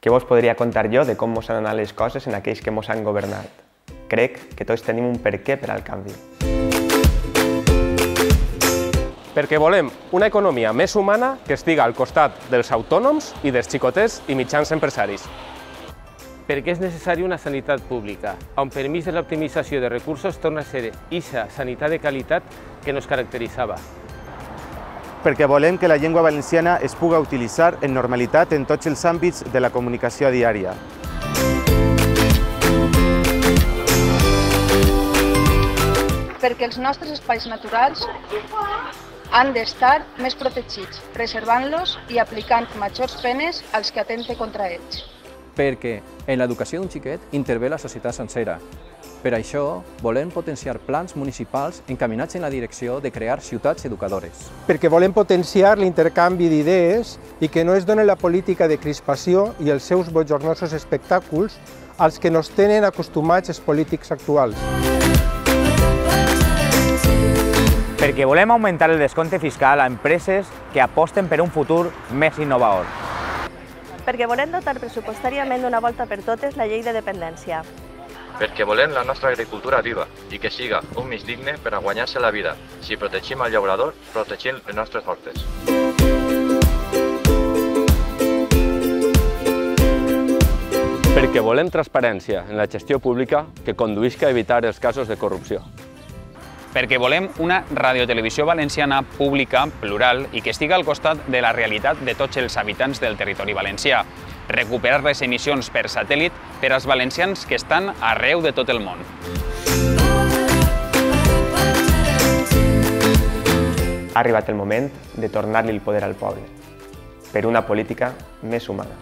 Què vos podria contar jo de com mos han anat les coses en aquells que mos han governat? Crec que tots tenim un perquè per al canvi. Perquè volem una economia més humana que estiga al costat dels autònoms i dels xicotets i mitjans empresaris. Perquè és necessària una sanitat pública, on per mig de l'optimització de recursos torna a ser eixa sanitat de qualitat que nos caracteritzava. Perquè volem que la llengua valenciana es puga utilitzar en normalitat en tots els àmbits de la comunicació diària. Perquè els nostres espais naturals han d'estar més protegits, preservant-los i aplicant majors penes als que atempten contra ells. Perquè en l'educació d'un xiquet intervé la societat sencera. Per això, volem potenciar plans municipals encaminats en la direcció de crear ciutats educadores. Perquè volem potenciar l'intercanvi d'idees i que no es doni la política de crispació i els seus bochornosos espectacles als que nos tenen acostumats els polítics actuals. Perquè volem augmentar el descompte fiscal a empreses que aposten per un futur més innovador. Perquè volem dotar pressupostàriament d'una volta per totes la llei de dependència. Perquè volem la nostra agricultura viva i que siga un mig digne per a guanyar-se la vida. Si protegim el llaurador, protegim les nostres hortes. Perquè volem transparència en la gestió pública que conduïsca a evitar els casos de corrupció. Perquè volem una radiotelevisió valenciana pública, plural i que estiga al costat de la realitat de tots els habitants del territori valencià. Recuperar les emissions per satèl·lit per als valencians que estan arreu de tot el món. Ha arribat el moment de tornar-li el poder al poble, per una política més humana.